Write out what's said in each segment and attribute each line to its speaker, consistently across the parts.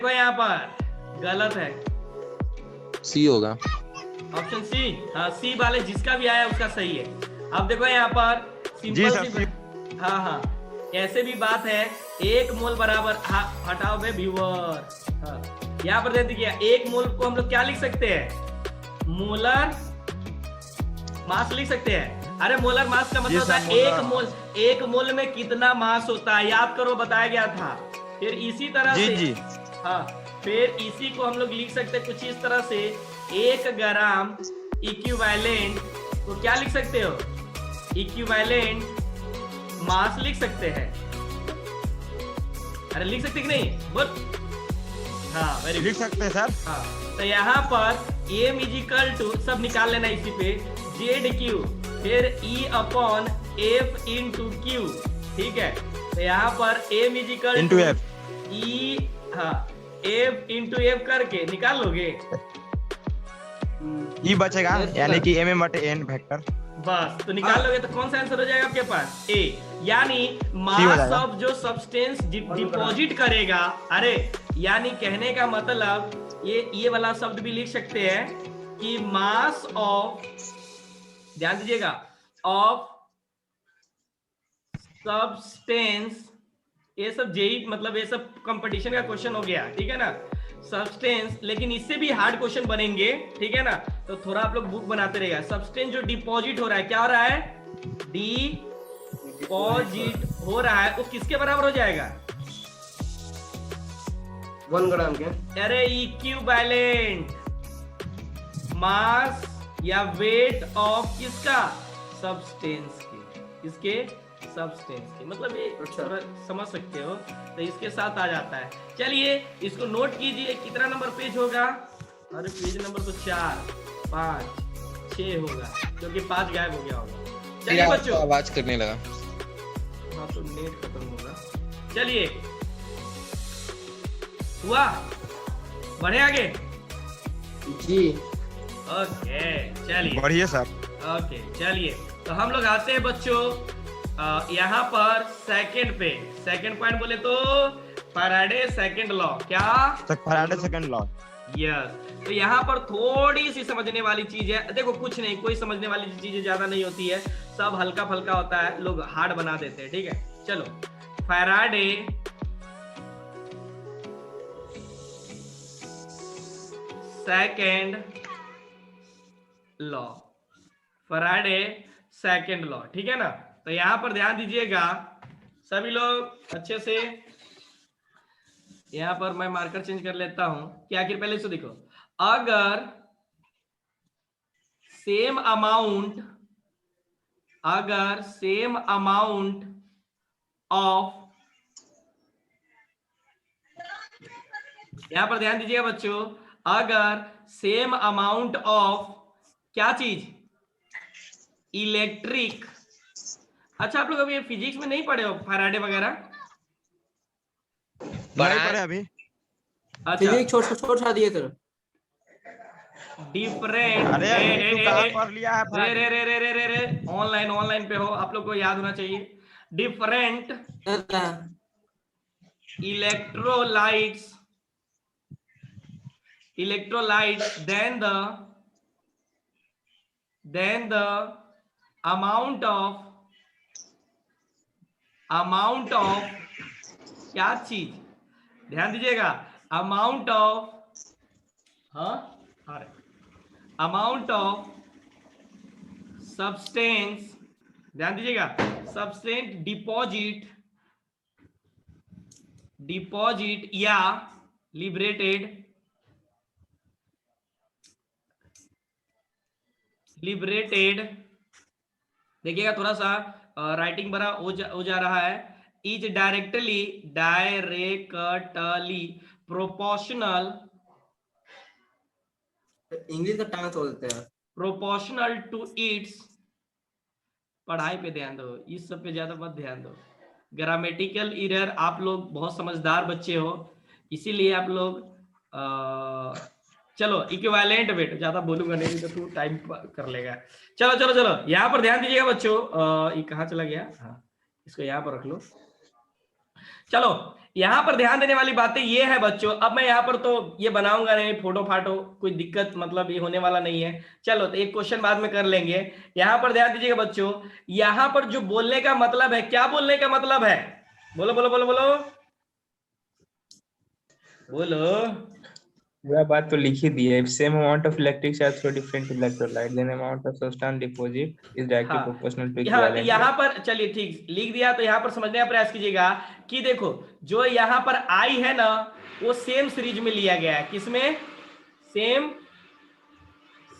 Speaker 1: देखो यहाँ पर गलत है,
Speaker 2: सी होगा
Speaker 1: ऑप्शन सी। हाँ सी वाले जिसका भी आया उसका सही है। अब देखो यहाँ पर सिंपल सी, हाँ हाँ ऐसे भी बात है, 1 मोल बराबर, हाँ हटाओ बे व्यूअर, हाँ यहाँ पर दे दिया 1 मोल को हम लोग क्या लिख सकते हैं, मोलर मास लिख सकते हैं। अरे मोलर मास का मतलब होता है 1 मोल में कितना मास होता है, याद करो बताया गया था। फिर इसी तरह से हाँ फिर इसी को हम लोग लिख सकते हैं कुछ इस तरह से, 1 ग्राम इक्विवेलेंट को क्या लिख सकते हो, इक्विवेलेंट मास लिख सकते हैं। अरे लिख सकते कि नहीं बोल, हाँ वेरी
Speaker 3: लिख सकते हैं सर।
Speaker 1: हाँ तो यहाँ पर m इज इक्वल टू, सब निकाल लेना इसी पे, जेड क्यू फिर E upon F into Q, ठीक है। तो यहाँ पर m is equal to E, हाँ F इंटू F करके निकाल लोगे,
Speaker 3: ई बचेगा यानी कि m/n वेक्टर,
Speaker 1: बस तो निकाल लोगे। तो कौन सा आंसर हो जाएगा आपके पास, ए, यानी मास ऑफ जो सब्सटेंस डिपॉजिट करेगा। अरे यानी कहने का मतलब ये वाला शब्द भी लिख सकते हैं कि मास ऑफ, ध्यान दीजिएगा, ऑफ सब्सटेंस, ये सब जेई मतलब ये सब कंपटीशन का क्वेश्चन हो गया, ठीक है ना, सब्सटेंस। लेकिन इससे भी हार्ड क्वेश्चन बनेंगे, ठीक है ना, तो थोड़ा आप लोग बुक बनाते रहिएगा। सब्सटेंस जो डिपॉजिट हो रहा है, क्या हो रहा है, डिपॉजिट हो रहा है, वो किसके बराबर हो जाएगा,
Speaker 4: 1 ग्राम के,
Speaker 1: अरे इक्विवेलेंट मास या वेट ऑफ किसका, सब्सटेंस के, इसके सब्सटेंस की, मतलब ये थोड़ा समझ सकते हो, तो इसके साथ आ जाता है। चलिए इसको नोट कीजिए, कितना नंबर पेज होगा, अरे पेज नंबर तो 4 5 6 होगा, क्योंकि 5 गायब हो गया होगा। चलिए बच्चों,
Speaker 2: आवाज करने लगा,
Speaker 1: हाँ तो नेट खत्म होगा। चलिए हुआ, बढ़े आगे
Speaker 4: जी
Speaker 1: ओके, चलिए
Speaker 3: बढ़िए सर।
Speaker 1: ओके चलिए, तो हम लोग आते हैं बच्चों यहाँ पर सेकंड पे, सेकंड पॉइंट बोले तो फैराडे सेकंड लॉ, क्या
Speaker 3: फैराडे सेकंड लॉ,
Speaker 1: यस। तो यहाँ पर थोड़ी सी समझने वाली चीज है, देखो कुछ नहीं, कोई समझने वाली चीजें ज्यादा नहीं होती है, सब हल्का फल्का होता है, लोग हार्ड बना देते हैं, ठीक है। चलो Faraday second law, Faraday second law, ठीक है ना। तो यहां पर ध्यान दीजिएगा सभी लोग अच्छे से, यहां पर मैं मार्कर चेंज कर लेता हूं कि आखिर पहले से देखो, अगर सेम अमाउंट ऑफ, यहां पर ध्यान दीजिएगा बच्चों, अगर सेम अमाउंट ऑफ क्या चीज, इलेक्ट्रिक, अच्छा आप लोग अभी फिजिक्स में नहीं पढ़े हो फैराडे वगैरह,
Speaker 3: नहीं पढ़े अभी,
Speaker 1: अच्छा
Speaker 4: फिजिक्स छोड़ दिए थे।
Speaker 1: डिफरेंट,
Speaker 3: अरे पढ़ लिया है,
Speaker 1: रे ऑनलाइन पे हो, आप लोग को याद होना चाहिए। Different electrolytes then the amount of क्या चीज, ध्यान दीजिएगा, अमाउंट ऑफ सब्सटेंस, ध्यान दीजिएगा, सब्सटेंस डिपॉजिट या लिबरेटेड देखिएगा, थोड़ा सा राइटिंग बड़ा हो जा रहा है, इज डायरेक्टली प्रोपोर्शनल,
Speaker 4: इंग्लिश का टांग तोड़ देते हैं,
Speaker 1: प्रोपोर्शनल टू इट्स, पढ़ाई पे ध्यान दो, इस सब पे ज्यादा मत ध्यान दो, ग्रामेटिकल एरर, आप लोग बहुत समझदार बच्चे हो, इसीलिए आप लोग चलो इक्विवेलेंट वेट, ज्यादा बोलूंगा नहीं तो तू टाइम कर लेगा। चलो यहाँ पर ध्यान दीजिएगा बच्चों, ये कहाँ चला गया, हाँ इसको यहाँ पर रख लो। चलो यहाँ पर ध्यान देने वाली बातें ये है बच्चों, अब मैं यहाँ पर तो ये बनाऊंगा नहीं फोटो फाटो, कोई दिक्कत मतलब ये होने वाला नहीं है। चलो तो एक क्वेश्चन बाद में कर लेंगे। यहाँ पर ध्यान दीजिएगा बच्चों, यहाँ पर जो बोलने का मतलब है, क्या बोलने का मतलब है, बोलो बोलो बोलो बोलो बोलो।
Speaker 5: वह बात तो लिख ही दी है। Same amount of electric charge through different electrolyte then amount of substance deposit is directly
Speaker 1: हाँ,
Speaker 5: प्रोपोर्शनल टू
Speaker 1: यहाँ
Speaker 5: इक्विवेलेंट।
Speaker 1: यहाँ पर चलिए ठीक लिख दिया, तो यहाँ पर समझने का प्रयास कीजिएगा कि देखो जो यहाँ पर आई है ना, वो सेम सीरीज में लिया गया है। किसमें? सेम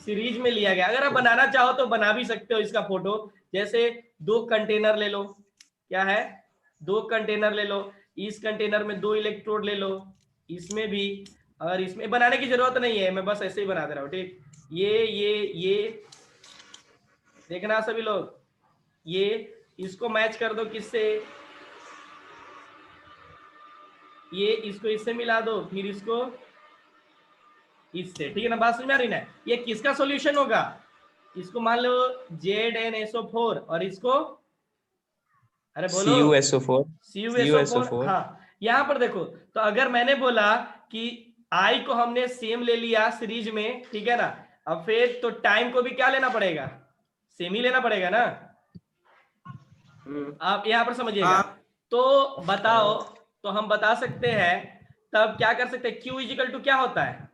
Speaker 1: सीरीज में लिया गया। अगर आप बनाना चाहो तो बना भी सकते हो इसका फोटो। जैसे 2 कंटेनर ले लो, क्या है, 2 कंटेनर ले लो, इस कंटेनर में 2 इलेक्ट्रोड ले लो, इसमें भी, और इसमें बनाने की जरूरत नहीं है, मैं बस ऐसे ही बना दे रहा हूँ। ठीक, ये देखना सभी लोग, ये इसको मैच कर दो किससे, ये इसको इससे मिला दो, फिर इसको इससे, ठीक है ना, बात समझ में आ रही ना। ये किसका सॉल्यूशन होगा, इसको मान लो ZnSO4 और इसको, अरे बोलो
Speaker 5: CuSO4
Speaker 1: CuSO4। हाँ, यहाँ पर देखो, तो अगर मैंने बोला कि I को हमने सेम ले लिया सीरीज में, ठीक है ना, अब फिर तो टाइम को भी क्या लेना पड़ेगा, सेम ही लेना पड़ेगा ना। आप यहाँ पर समझिएगा। तो बताओ, तो हम बता सकते हैं तब क्या कर सकते हैं, Q इजिकल टू क्या होता है,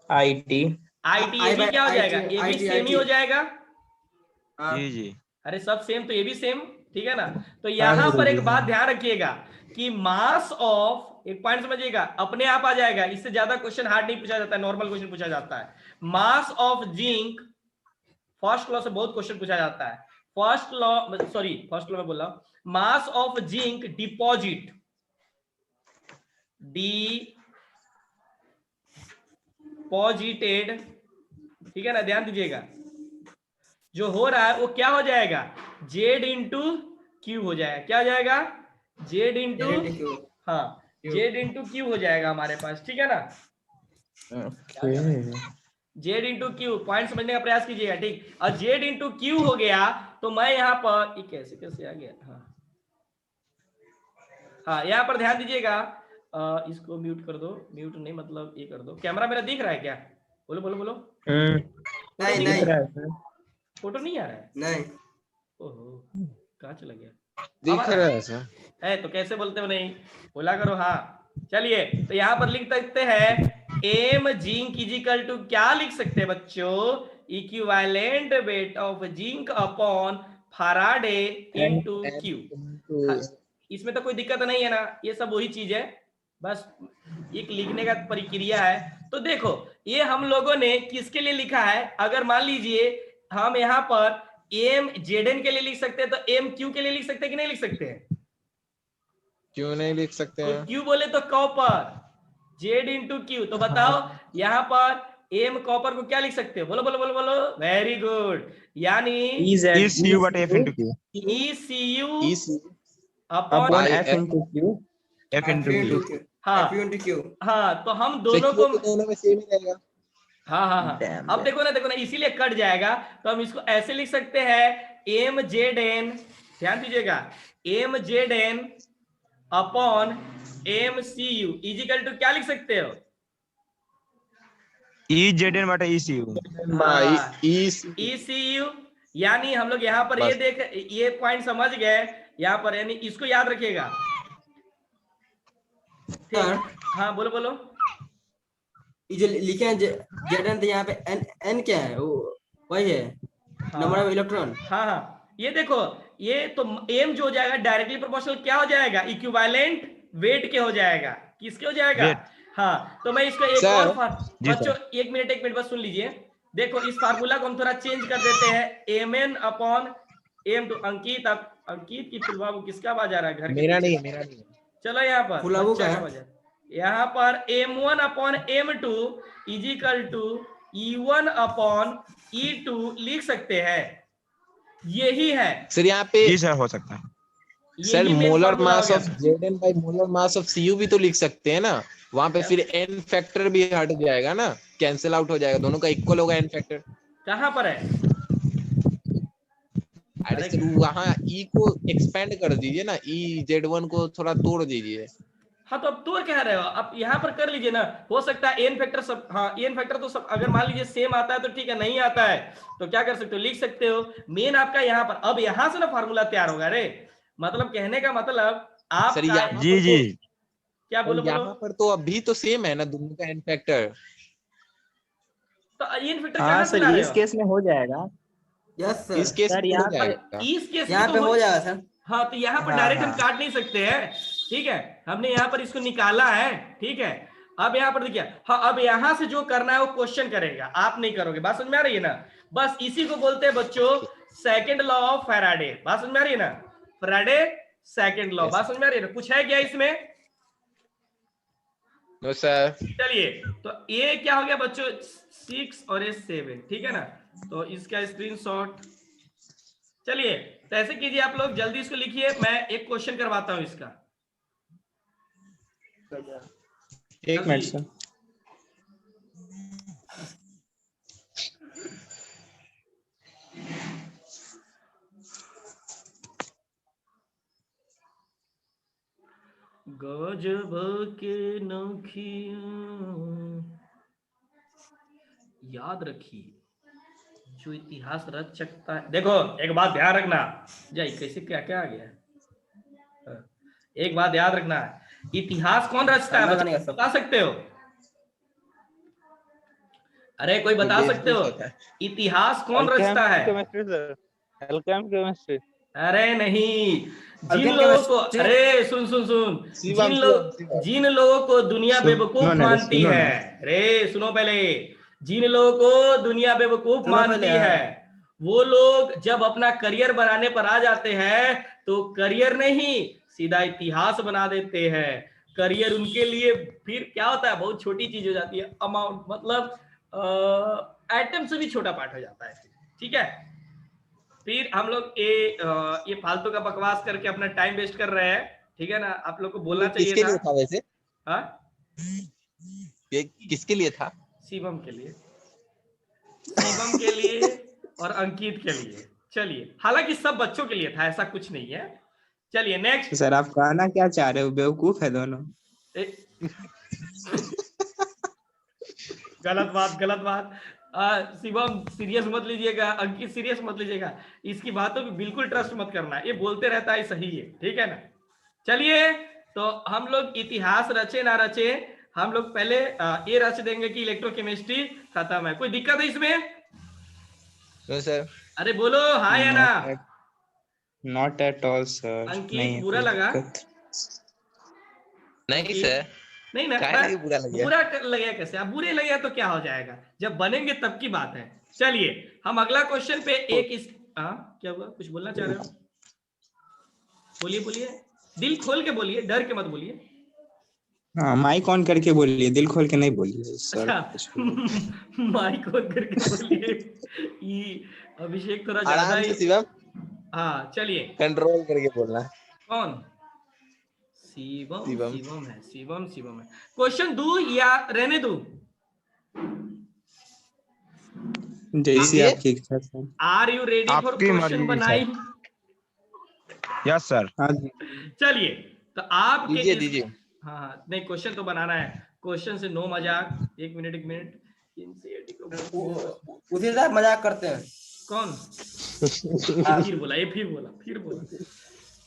Speaker 5: IT
Speaker 1: ये भी क्या हो जाएगा, ये भी सेम ही हो जाएगा।
Speaker 3: जी जी,
Speaker 1: अरे सब सेम, तो ये भी सेम, ठीक है ना। तो यहाँ पर एक बात ध्यान रखिएगा कि मास ऑफ, एक पॉइंट समझिएगा, अपने आप आ जाएगा, इससे ज्यादा क्वेश्चन हार्ड नहीं पूछा जाता है, नॉर्मल क्वेश्चन पूछा जाता है। Mass of zinc, first law से बहुत क्वेश्चन पूछा जाता है। फर्स्ट लॉ में बोला, mass of zinc deposit, deposited, ठीक है ना, ध्यान दीजिएगा, जो हो रहा है वो क्या हो जाएगा, Z इंटू क्यू हो जाएगा। क्या हो जाएगा, Z इंटू, हाँ, Z इंटू क्यू हो जाएगा हमारे पास, ठीक है ना। Z इंटू क्यू, पॉइंट समझने का प्रयास कीजिएगा, ठीक। और Z इंटू क्यू हो गया, तो मैं यहाँ पर, ये कैसे कैसे आ गया, हाँ यहाँ पर ध्यान दीजिएगा, इसको म्यूट कर दो, म्यूट नहीं मतलब ये कर दो। कैमरा मेरा दिख रहा है क्या, बोलो बोलो बोलो।
Speaker 4: नहीं
Speaker 1: फोटो नहीं आ रहा है,
Speaker 4: नहीं,
Speaker 1: ओहो कहाँ चला गया,
Speaker 2: दिख रहा है सर
Speaker 1: है तो कैसे बोलते हो नहीं, बोला करो। हाँ चलिए, तो यहाँ पर लिख सकते हैं एम जिंक इजिकल टू, क्या लिख सकते हैं बच्चों, equivalent weight of zinc upon Faraday into Q. इसमें तो कोई दिक्कत नहीं है ना, ये सब वही चीज है, बस एक लिखने का प्रक्रिया है। तो देखो ये हम लोगों ने किसके लिए लिखा है, अगर मान लीजिए हम यहाँ पर एम जेडन के लिए लिख सकते हैं, तो एम क्यू के लिए लिख सकते हैं कि नहीं लिख सकते हैं,
Speaker 2: क्यों नहीं लिख सकते हैं?
Speaker 1: क्यू बोले तो कॉपर, जेड इंटू क्यू। तो बताओ यहाँ पर एम कॉपर को क्या लिख सकते हो, बोलो बोलो बोलो बोलो, वेरी गुड, यानी
Speaker 3: ECU बटे F into Q,
Speaker 1: ECU upon
Speaker 5: F into Q,
Speaker 3: F into Q,
Speaker 1: हाँ, तो हम दोनों को,
Speaker 2: दोनों में सेम ही रहेगा।
Speaker 1: हाँ, अब देखो ना, इसीलिए कट जाएगा, तो हम इसको ऐसे लिख सकते हैं एम जेड एन, ध्यान दीजिएगा, M Z N upon M C U is equal to क्या लिख सकते हो,
Speaker 3: EZN बटे ECU,
Speaker 1: ECU। यानी हम लोग यहाँ पर ये पॉइंट समझ गए यहाँ पर, यानी इसको याद रखिएगा, हाँ बोलो बोलो।
Speaker 4: ये जो लिखे हैं जेडन, तो यहाँ पे एन क्या है, वो वही है नंबर ऑफ इलेक्ट्रॉन।
Speaker 1: हाँ, ये देखो, ये तो एम जो हो जाएगा डायरेक्टली प्रोपोर्शनल क्या हो जाएगा, इक्विवेलेंट वेट के हो जाएगा, किसके हो जाएगा, हाँ। तो मैं इसको एक और बच्चों एक मिनट बस सुन लीजिए। देखो इस फार्मूला को हम थोड़ा चेंज कर देते हैं, mn अपॉन m टू अंकित, अंकित की फुलबाबू किसका आवाज आ रहा है घर,
Speaker 2: मेरा नहीं है।
Speaker 1: चलो यहाँ पर
Speaker 4: फुलबाबू का है,
Speaker 1: यहाँ पर m1 upon m2 is equal to e1 upon e2 लिख सकते हैं, यही है
Speaker 2: सर यहाँ पे।
Speaker 3: जी सर, हो सकता है
Speaker 2: sir molar mass of Zn by molar mass of Cu भी तो लिख सकते हैं ना, वहां पे फिर n फैक्टर भी हट जाएगा ना, कैंसिल आउट हो जाएगा, दोनों का इक्वल होगा n फैक्टर।
Speaker 1: कहाँ पर है,
Speaker 2: अरे सर वहाँ ई को एक्सपेंड कर दीजिए ना, ई Z1 को थोड़ा तोड़ दीजिए।
Speaker 1: हाँ तो अब तोड़ कह रहे हो, अब यहाँ पर कर लीजिए ना, हो सकता है एन फैक्टर सब, हाँ एन फैक्टर तो सब अगर मान लीजिए सेम आता है तो ठीक है, नहीं आता है तो क्या कर सकते हो, लिख सकते हो मेन आपका यहाँ पर। अब यहाँ से ना फार्मूला तैयार होगा रे, मतलब कहने का मतलब आप
Speaker 2: सर यहाँ
Speaker 3: जी
Speaker 2: पर
Speaker 3: जी
Speaker 1: क्या बोलो बोलो,
Speaker 2: यहाँ पर तो अभी तो सेम है ना दोनों का एन फैक्टर।
Speaker 1: तो एन फैक्टर
Speaker 5: हाँ
Speaker 1: कहाँ से
Speaker 5: सर,
Speaker 1: ला रहे
Speaker 5: इस
Speaker 1: हो?
Speaker 5: केस में हो जाएगा।
Speaker 4: यस
Speaker 2: इस
Speaker 4: सर,
Speaker 2: केस
Speaker 5: सर,
Speaker 2: में हो
Speaker 5: यहाँ पर
Speaker 2: जाएगा।
Speaker 1: इस केस
Speaker 4: यहाँ
Speaker 1: में
Speaker 4: पे
Speaker 1: तो
Speaker 4: हो जाएगा सर।
Speaker 1: हाँ तो यहाँ पर
Speaker 5: हाँ,
Speaker 1: डायरेक्ट हम
Speaker 5: हाँ।
Speaker 1: काट नहीं सकते हैं, ठीक है, हमने यहाँ पर इसको निकाला है, ठीक है। अब यहाँ पर देखिए, हाँ अब यहाँ से जो करना है वो क्वेश्चन करेगा, आप नहीं करोगे। बात समझ में आ रही है ना? बस इसी को बोलते हैं बच्चों सेकंड लॉ ऑफ फैराडे। बात समझ में आ रही है ना? Faraday second law. बात समझ में आ रही है ना? कुछ है क्या इसमें?
Speaker 2: No sir.
Speaker 1: चलिए, तो ये क्या हो गया बच्चों, 6 और ये 7, ठीक है ना? तो इसका स्क्रीनशॉट, चलिए तो ऐसे कीजिए आप लोग, जल्दी इसको लिखिए, मैं एक क्वेश्चन करवाता हूं इसका।
Speaker 5: एक मिनट सर।
Speaker 1: गजब के नौखियां याद रखिए, जो इतिहास रच सकता है। देखो एक बात ध्यान रखना, जाई कैसे क्या क्या आ गया, एक बात याद रखना, इतिहास कौन रचता है बता सकते हो? अरे कोई बता सकते हो इतिहास कौन रचता है?
Speaker 5: Chemistry sir, Alkem chemistry.
Speaker 1: अरे नहीं, जिन लोगों को, अरे सुन सुन सुन, जिन लोगों को दुनिया बेवकूफ मानती है, अरे सुनो पहले, जिन लोगों को दुनिया बेवकूफ मानती है वो लोग जब अपना करियर बनाने पर आ जाते हैं तो करियर नहीं सीधा इतिहास बना देते हैं। करियर उनके लिए फिर क्या होता है, बहुत छोटी चीज हो जाती है, अमाउंट मतलब एटम से भी छोटा पार्ट हो जाता है, ठीक है। फिर हम लोग ये फालतू का बकवास करके अपना टाइम वेस्ट कर रहे हैं, ठीक है ना? आप लोग को बोलना चाहिए
Speaker 2: किसके लिए था वैसे?
Speaker 1: हाँ
Speaker 2: ये किसके लिए था?
Speaker 1: शिवम के लिए, शिवम के लिए और अंकित के लिए। चलिए, हालांकि सब बच्चों के लिए था, ऐसा कुछ नहीं है। चलिए नेक्स्ट।
Speaker 5: सर आप कहना क्या चाह रहे हो, बेवकूफ है दोनों?
Speaker 1: गलत बात, गलत बात। शिवम सीरियस मत लीजिएगा, अंकित सीरियस मत लीजिएगा, इसकी बातों पे बिल्कुल ट्रस्ट मत करना, ये बोलते रहता है सही है, ठीक है ना? चलिए, तो हम लोग इतिहास रचे ना रचे, हम लोग पहले ये रच देंगे कि इलेक्ट्रोकेमिस्ट्री खत्म है। कोई दिक्कत है इसमें?
Speaker 2: No sir.
Speaker 1: अरे बोलो हाँ या ना?
Speaker 5: Not at all sir.
Speaker 1: Ankit बुरा लगा?
Speaker 2: नहीं सर,
Speaker 1: नहीं ना,
Speaker 2: बुरा लगे?
Speaker 1: बुरा लगेगा कैसे? अब बुरे लगेगा तो क्या हो जाएगा, जब बनेंगे तब की बात है। चलिए हम अगला क्वेश्चन पे एक इस क्या हुआ, कुछ बोलना चाह रहे हो? बोलिए बोलिए, दिल खोल के बोलिए, डर के मत बोलिए।
Speaker 5: हाँ, माइक ऑन करके बोलिए, दिल खोल के नहीं बोलिए सर।
Speaker 1: माइक ऑन करके बोलिए। ये अभिषेक थोड़ा ज्यादा ही।
Speaker 2: शिवम,
Speaker 1: हाँ चलिए,
Speaker 2: कंट्रोल करके बोलना।
Speaker 1: कौन? शिवम
Speaker 2: शिवम।
Speaker 1: शिवम है, शिवम शिवम है। क्वेश्चन दूं या रहने दूं?
Speaker 5: जैसी आपकी इच्छा sir.
Speaker 1: Are you ready for
Speaker 3: आपकी
Speaker 1: क्वेश्चन
Speaker 3: मर्जी,
Speaker 1: बनाई?
Speaker 3: Yes sir.
Speaker 5: हाँ जी।
Speaker 1: चलिए, तो आप
Speaker 2: दीजिए दीजिए।
Speaker 1: हाँ हाँ, नहीं क्वेश्चन तो बनाना है, क्वेश्चन से नो मजाक। एक मिनट एक मिनट,
Speaker 4: उसी साथ मजाक करते हैं।
Speaker 1: कौन? फिर बोला, ये फिर बोला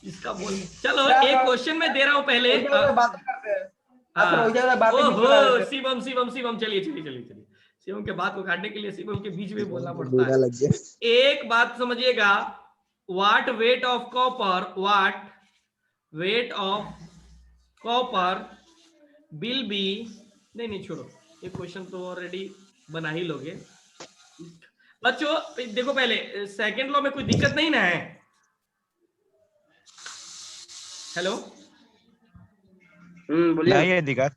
Speaker 1: इसका बोल। चलो एक क्वेश्चन मैं दे रहा हूं पहले।
Speaker 4: बात करते हैं।
Speaker 1: ओहो, शिवम शिवम शिवम, चलिए शिवम के बात को काटने के लिए शिवम के बीच में बोलना पड़ता है। एक बात समझिएगा, what weight of copper will be, नहीं छोड़ो, ये क्वेश्चन तो ऑलरेडी बना ही लोगे बच्चों। देखो पहले सेकंड लॉ में कोई दिक्कत नहीं ना है? हेलो,
Speaker 4: बोलिए।
Speaker 3: नहीं है दिक्कत।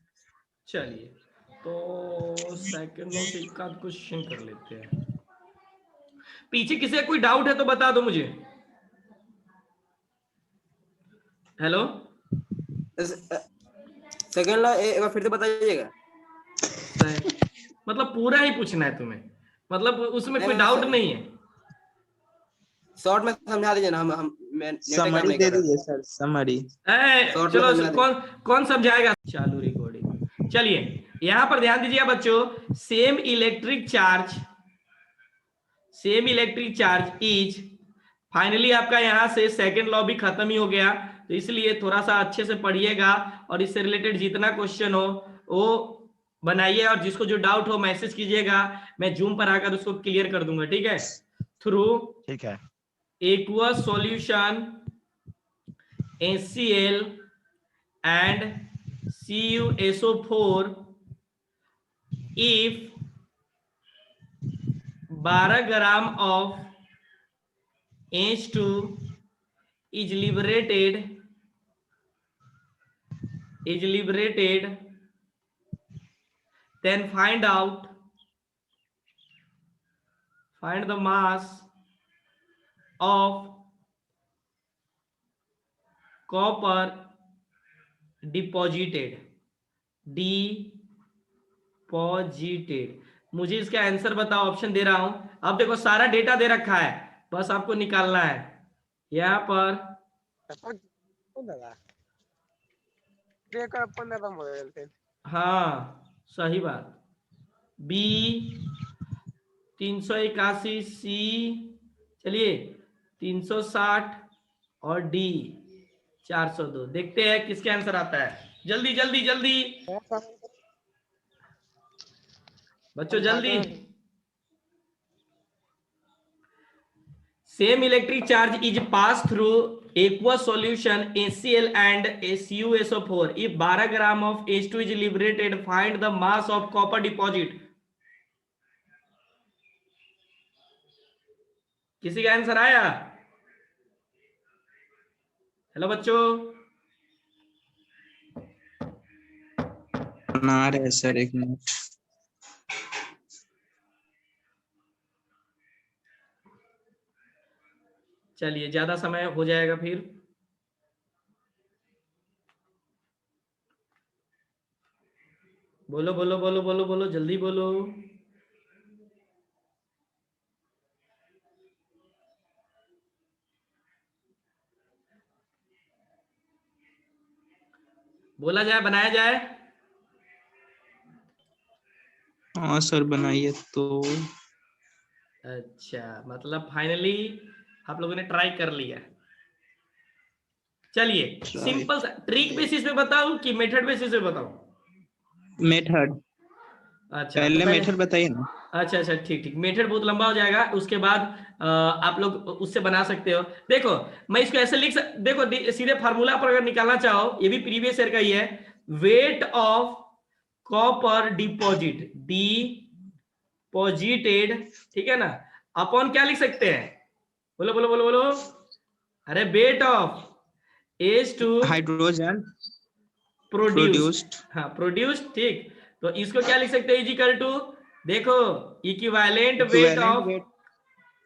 Speaker 1: चलिए, तो सेकंड लॉ से एक आध क्वेश्चन कर लेते हैं। पीछे किसी कोई डाउट है तो बता दो मुझे। हेलो,
Speaker 4: सेकंड लॉ एक बार फिर से बताइएगा।
Speaker 1: मतलब पूरा ही पूछना है तुम्हें, मतलब उसमें कोई डाउट नहीं है?
Speaker 4: शॉर्ट में समझा दीजिए ना, हम मैं नेट काम
Speaker 5: समरी
Speaker 4: नहीं
Speaker 5: दे
Speaker 4: कर रहा।
Speaker 5: दीजिए सर, समरी।
Speaker 4: शॉर्ट
Speaker 1: चलो
Speaker 4: में समझा
Speaker 1: कौन समझाएगा? चालू रिकॉर्डिंग। चलिए यहाँ पर ध्यान दीजिए बच्चों, same electric charge is, finally आपका यहाँ से सेकंड लॉ भी खत्म ही हो गया, तो इसलिए थोड़ा सा अच्छे से पढ़िएगा और इससे रिलेटेड जितना क्वेश्चन हो वो बनाइए, और जिसको जो डाउट हो मैसेज कीजिएगा, मैं जूम पर आकर उसको क्लियर कर दूंगा, ठीक है? थ्रू
Speaker 3: ठीक है।
Speaker 1: aqueous solution HCl and CuSO4 if 12 gram of H2 is liberated, then find the mass of copper deposited। मुझे इसका आंसर बताओ, ऑप्शन दे रहा हूं। अब देखो सारा डेटा दे रखा है, बस आपको निकालना है यहाँ पर। हाँ सही बात। बी 381, सी चलिए 360 और डी 402। देखते हैं किसके आंसर आता है। जल्दी जल्दी जल्दी बच्चों जल्दी। Same electric charge is pass through aqueous solution HCl and CuSO4 if 12 gram of H2 is liberated, find the mass of copper deposit। किसी का आंसर आया? हेलो बच्चों,
Speaker 5: बना रहे सर, एक मिनट।
Speaker 1: चलिए ज्यादा समय हो जाएगा फिर। बोलो बोलो बोलो बोलो बोलो, जल्दी बोलो। बोला जाए, बनाया जाए।
Speaker 5: हाँ सर बनाइए तो।
Speaker 1: अच्छा, मतलब फाइनली आप लोगों ने ट्राई कर लिया। चलिए सिंपल सा ट्रिक बेसिस पे बताऊं कि मेथड बेसिस पे बताऊं?
Speaker 5: मेथड।
Speaker 1: अच्छा
Speaker 5: पहले
Speaker 1: तो
Speaker 5: मेथड बताइए ना।
Speaker 1: अच्छा अच्छा ठीक ठीक। मेथड बहुत लंबा हो जाएगा, उसके बाद आप लोग उससे बना सकते हो। देखो मैं इसको ऐसे देखो सीधे फार्मूला पर अगर निकालना चाहो, ये भी प्रीवियस ईयर का ही है। Weight of copper deposit, deposited, ठीक है ना, अपॉन क्या लिख सकते हैं? बोलो बोलो बोलो बोलो। अरे weight of H2
Speaker 5: hydrogen
Speaker 1: produced, हाँ प्रोड्यूस्ड, ठीक। तो इसको क्या लिख सकते हैं? इक्वल टू, देखो इक्विवेलेंट वेट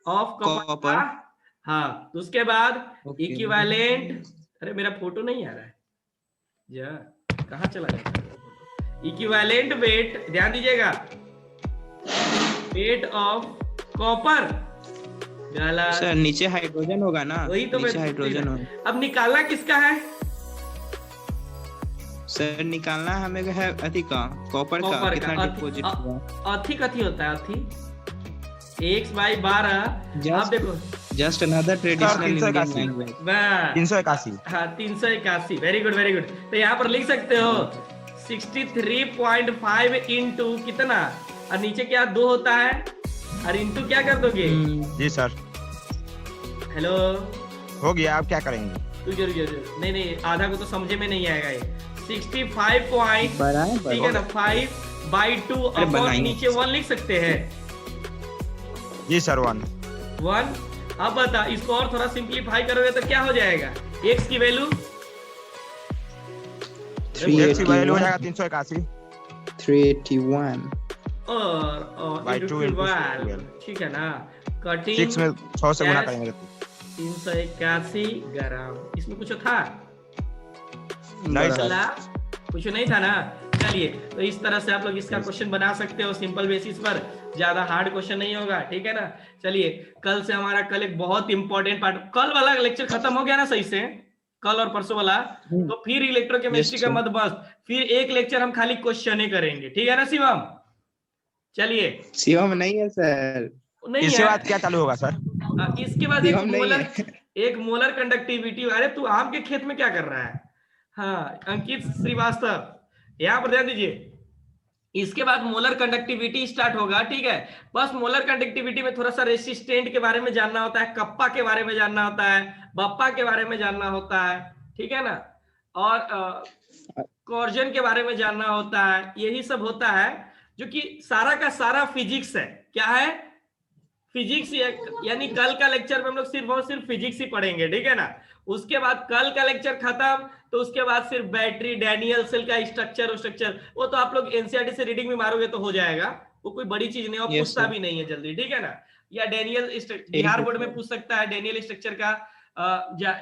Speaker 1: ऑफ कॉपर, हाँ। तो उसके बाद इक्विवेलेंट, अरे मेरा फोटो नहीं आ रहा है, जा कहाँ चला जाता है? इक्विवेलेंट वेट, ध्यान दीजिएगा, वेट ऑफ कॉपर गलत
Speaker 5: सर, नीचे हाइड्रोजन होगा ना,
Speaker 1: वही तो
Speaker 5: नीचे हाइड्रोजन होगा।
Speaker 1: अब निकालना किसका है
Speaker 5: सर? निकालना हमें है अथी का, कॉपर का कितना डिपॉजिट हुआ।
Speaker 1: अथी कथी होता है? अथी x/12। आप देखो
Speaker 5: just another traditional Indian
Speaker 3: 381।
Speaker 5: Language.
Speaker 3: 381।
Speaker 1: हाँ 381, वेरी गुड वेरी गुड। तो यहाँ पर लिख सकते हो 63.5 इंटू कितना, और नीचे क्या 2 होता है, और इंटू क्या कर दोगे?
Speaker 3: जी सर
Speaker 1: हेलो,
Speaker 3: हो गया। आप क्या करेंगे?
Speaker 1: नहीं नहीं, आधा को तो समझे में नहीं आएगा। ये 65 पॉइंट, ठीक है ना, 5/2 अपॉन नीचे 1 लिख सकते हैं।
Speaker 3: जी सर 1।
Speaker 1: अब बता, इसको और थोड़ा सिंप्लीफाई करोगे तो क्या हो जाएगा? x की वैल्यू,
Speaker 3: x की वैल्यू हो जाएगा 381
Speaker 5: 381
Speaker 1: और
Speaker 3: by 2 into 12,
Speaker 1: ठीक है ना। कटिंग
Speaker 3: 6 में 6 से गुना करेंगे
Speaker 1: 381 ग्राम। इसमें कुछ था?
Speaker 3: नहीं सर,
Speaker 1: कुछ नहीं था ना। चलिए, तो इस तरह से आप लोग इसका क्वेश्चन बना सकते हो सिंपल बेसिस पर, ज्यादा हार्ड क्वेश्चन नहीं होगा, ठीक है ना। चलिए, कल से हमारा कल एक बहुत इंपॉर्टेंट पार्ट, कल वाला लेक्चर खत्म हो गया ना सही से, कल और परसों वाला, तो फिर इलेक्ट्रोकेमिस्ट्री का मत बस, फिर एक लेक्चर हम खाली क्वेश्चन करेंगे, ठीक है ना शिवम। चलिए,
Speaker 5: शिवम नहीं है सर,
Speaker 1: नहीं
Speaker 3: इसके
Speaker 1: है,
Speaker 3: बाद क्या चालू होगा सर?
Speaker 1: इसके बाद
Speaker 5: शिवम नहीं है।
Speaker 1: एक मोलर कंडक्टिविटी। अरे तू आम के खेत में क्या कर रहा है? हाँ, अंकित श्रीवास्तव यहाँ पर ध्यान दीजिए। इसके बाद मोलर कंडक्टिविटी स्टार्ट होगा, ठीक है। बस मोलर कंडक्टिविटी में थोड़ा सा रेसिस्टेंट के बारे में जानना होता है, कप्पा के बारे में जानना होता है, बप्पा के बारे में जानना होता है, ठीक है ना, और कॉर्जन के बारे में जानना होता है। यही सब होता है, जो कि सारा का सारा फिजिक्स है। क्या है? फिजिक्स। यानी कल का लेक्चर में हम लोग सिर्फ और सिर्फ फिजिक्स ही पढ़ेंगे, ठीक है ना। उसके बाद कल का लेक्चर खत्म, तो उसके बाद सिर्फ बैटरी, डैनियल सेल का स्ट्रक्चर वो तो आप लोग एनसीईआरटी से रीडिंग में मारोगे तो हो जाएगा, वो कोई बड़ी चीज नहीं है, और पूछता भी नहीं है जल्दी, ठीक है ना। या डैनियल बिहार बोर्ड में पूछ सकता है डैनियल स्ट्रक्चर का,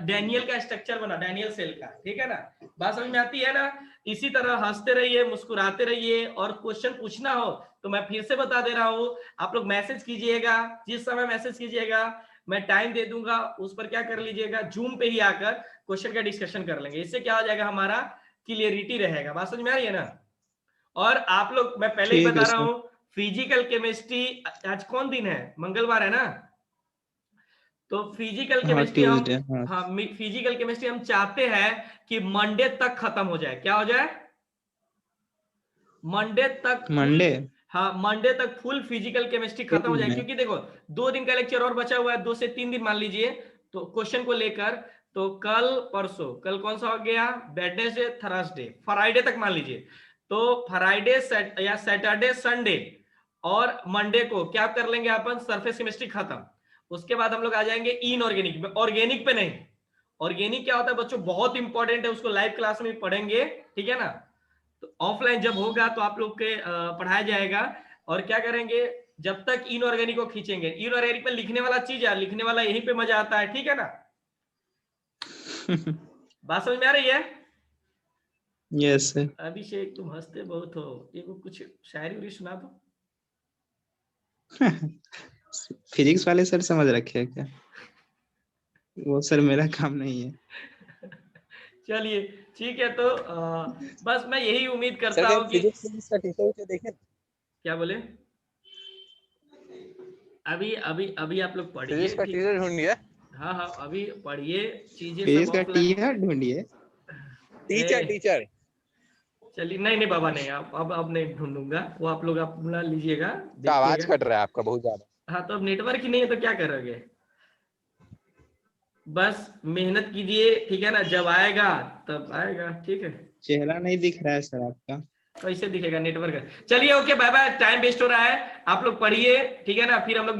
Speaker 1: डैनियल का स्ट्रक्चर बना, डैनियल सेल का, ठीक है ना। बात समझ में आती है ना। इसी तरह हंसते रहिए, मुस्कुराते रहिए, और क्वेश्चन पूछना हो तो मैं फिर से बता दे रहा हूं, आप लोग मैसेज कीजिएगा, जिस समय मैसेज कीजिएगा मैं टाइम दे दूंगा, उस पर क्या कर लीजिएगा, जूम पे ही आकर क्वेश्चन का डिस्कशन कर लेंगे। इससे क्या हो जाएगा, हमारा क्लियरिटी रहेगा। बात समझ में आ रही है ना। और आप लोग, मैं पहले ही बता रहा हूं, फिजिकल केमिस्ट्री आज कौन दिन है? मंगलवार है ना। तो फिजिकल केमिस्ट्री फिजिकल केमिस्ट्री हम चाहते हैं कि मंडे तक खत्म हो जाए। क्या हो जाए? मंडे तक, हाँ मंडे तक फुल फिजिकल केमिस्ट्री खत्म हो जाए। क्योंकि देखो 2 दिन का लेक्चर और बचा हुआ है, 2 से 3 दिन मान लीजिए, तो क्वेश्चन को लेकर, तो कल परसों, कल कौन सा हो गया, वेडनेसडे, थर्सडे, फ्राइडे तक मान लीजिए। तो फ्राइडे या सैटरडे, संडे और मंडे को क्या कर लेंगे अपन, सरफेस केमिस्ट्री खत्म। उसके बाद हम लोग आ जाएंगे इनऑर्गेनिक में। ऑर्गेनिक पे नहीं, ऑर्गेनिक क्या होता है बच्चों, बहुत इंपॉर्टेंट है, उसको लाइव क्लास में पढ़ेंगे, ठीक है ना। तो ऑफलाइन जब होगा तो आप लोग के पढ़ाया जाएगा। और क्या करेंगे, जब तक इनऑर्गेनिक को खींचेंगे, इनऑर्गेनिक पे लिखने वाला चीज है, लिखने वाला यहीं पे मजा आता है, ठीक है ना। बात समझ में आ रही है?
Speaker 5: Yes sir.
Speaker 1: अभिषेक तुम हंसते बहुत हो, ये कुछ शायरी उरी सुना दो।
Speaker 5: फिजिक्स वाले सर समझ रखे हैं क्या? वो सर मेरा काम नहीं है।
Speaker 1: चलिए ठीक है, तो बस मैं यही उम्मीद करता हूँ कि
Speaker 2: फिजिक्स का टीचर देखें।
Speaker 1: क्या बोले, अभी अभी अभी आप लोग पढ़िए,
Speaker 2: फिजिक्स का टीचर ढूंढिए।
Speaker 1: हाँ हाँ अभी पढ़िए, चीजें
Speaker 5: फिजिक्स
Speaker 1: सब
Speaker 5: का
Speaker 1: ऑफलाइन।
Speaker 5: टीचर ढूंढिए।
Speaker 2: टीचर
Speaker 1: चलिए, नहीं नहीं बाबा नहीं, अब नहीं ढूंढूंगा, वो आप लोग अपना लीजिएगा,
Speaker 2: आवाज कट रहा है आपका बहुत ज्यादा।
Speaker 1: हाँ तो अब नेटवर्क ही नहीं है तो क्या करोगे, बस मेहनत कीजिए, ठीक है ना, जब आएगा तब आएगा, ठीक है।
Speaker 5: चेहरा नहीं दिख रहा है सर आपका।
Speaker 1: कैसे दिखेगा नेटवर्क? चलिए okay, bye bye, time waste हो रहा है, आप लोग पढ़िए, ठीक है ना, फिर हम लोग